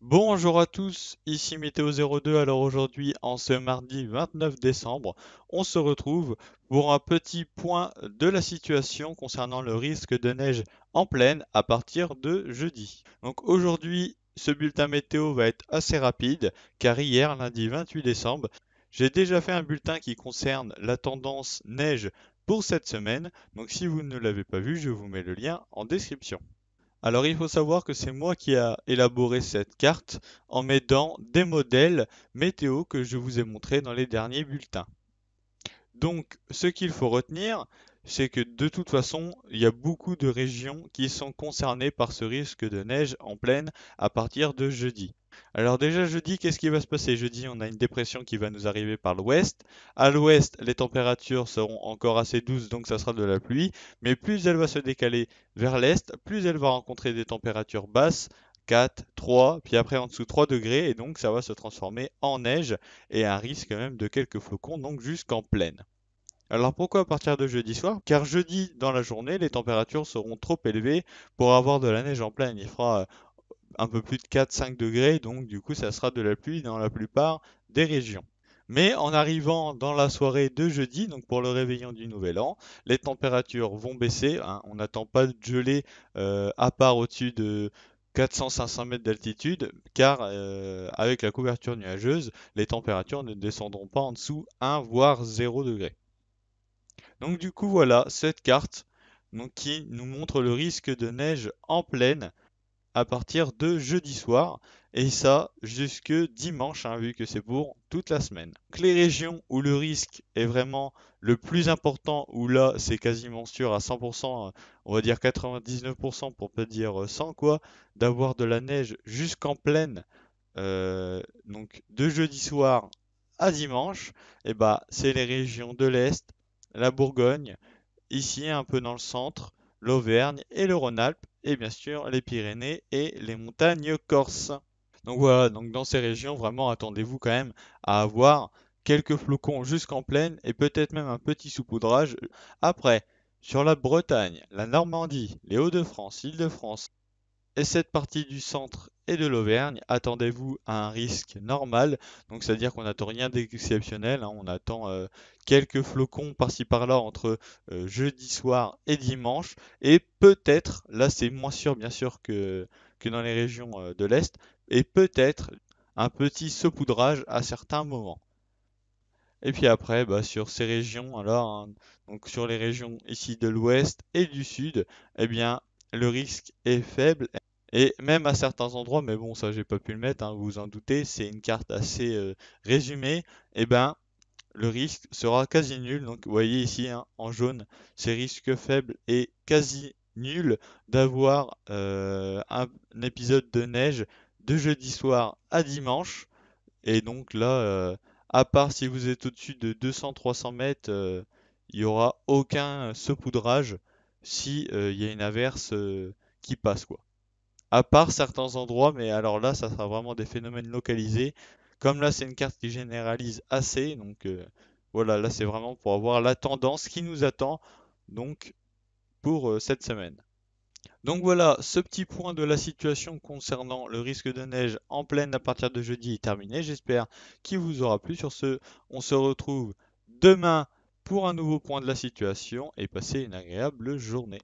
Bonjour à tous, ici Météo02. Alors aujourd'hui, en ce mardi 29 décembre, on se retrouve pour un petit point de la situation concernant le risque de neige en plaine à partir de jeudi. Donc aujourd'hui, ce bulletin météo va être assez rapide car hier, lundi 28 décembre, j'ai déjà fait un bulletin qui concerne la tendance neige pour cette semaine. Donc si vous ne l'avez pas vu, je vous mets le lien en description. Alors il faut savoir que c'est moi qui a élaboré cette carte en m'aidant des modèles météo que je vous ai montrés dans les derniers bulletins. Donc ce qu'il faut retenir, c'est que de toute façon, il y a beaucoup de régions qui sont concernées par ce risque de neige en plaine à partir de jeudi. Alors déjà jeudi, qu'est-ce qui va se passer? Jeudi, on a une dépression qui va nous arriver par l'ouest. À l'ouest, les températures seront encore assez douces, donc ça sera de la pluie. Mais plus elle va se décaler vers l'est, plus elle va rencontrer des températures basses, 4, 3, puis après en dessous 3 degrés, et donc ça va se transformer en neige et un risque même de quelques flocons, donc jusqu'en plaine. Alors pourquoi à partir de jeudi soir? Car jeudi dans la journée, les températures seront trop élevées pour avoir de la neige en plaine. Il fera un peu plus de 4-5 degrés, donc du coup ça sera de la pluie dans la plupart des régions. Mais en arrivant dans la soirée de jeudi, donc pour le réveillon du Nouvel An, les températures vont baisser, hein. On n'attend pas de gelée à part au-dessus de 400-500 mètres d'altitude, car avec la couverture nuageuse, les températures ne descendront pas en dessous 1 voire 0 degré. Donc du coup voilà cette carte donc, qui nous montre le risque de neige en plaine à partir de jeudi soir et ça jusque dimanche, hein, vu que c'est pour toute la semaine. Donc, les régions où le risque est vraiment le plus important, où là c'est quasiment sûr à 100%, on va dire 99% pour pas dire 100 quoi, d'avoir de la neige jusqu'en plaine, donc de jeudi soir à dimanche, et bah c'est les régions de l'Est, la Bourgogne, ici un peu dans le centre, l'Auvergne et le Rhône-Alpes, et bien sûr les Pyrénées et les montagnes corses. Donc voilà, donc dans ces régions, vraiment attendez-vous quand même à avoir quelques flocons jusqu'en plaine et peut-être même un petit saupoudrage. Après, sur la Bretagne, la Normandie, les Hauts-de-France, l'Île-de-France, et cette partie du centre et de l'Auvergne, attendez-vous à un risque normal. Donc, c'est-à-dire qu'on n'attend rien d'exceptionnel, hein. On attend quelques flocons par-ci par-là entre jeudi soir et dimanche. Et peut-être, là c'est moins sûr bien sûr que dans les régions de l'Est, et peut-être un petit saupoudrage à certains moments. Et puis après, bah, sur ces régions, alors, hein, donc sur les régions ici de l'ouest et du sud, eh bien, le risque est faible. Et même à certains endroits, mais bon, ça j'ai pas pu le mettre, hein, vous vous en doutez, c'est une carte assez résumée, et ben le risque sera quasi nul. Donc vous voyez ici hein, en jaune, c'est risque faible et quasi nul d'avoir un épisode de neige de jeudi soir à dimanche. Et donc là, à part si vous êtes au-dessus de 200-300 mètres, il n'y aura aucun saupoudrage si il y a une averse qui passe quoi. À part certains endroits, mais alors là, ça sera vraiment des phénomènes localisés. Comme là, c'est une carte qui généralise assez, donc voilà, là, c'est vraiment pour avoir la tendance qui nous attend donc pour cette semaine. Donc voilà, ce petit point de la situation concernant le risque de neige en plaine à partir de jeudi est terminé. J'espère qu'il vous aura plu. Sur ce, on se retrouve demain pour un nouveau point de la situation et passez une agréable journée.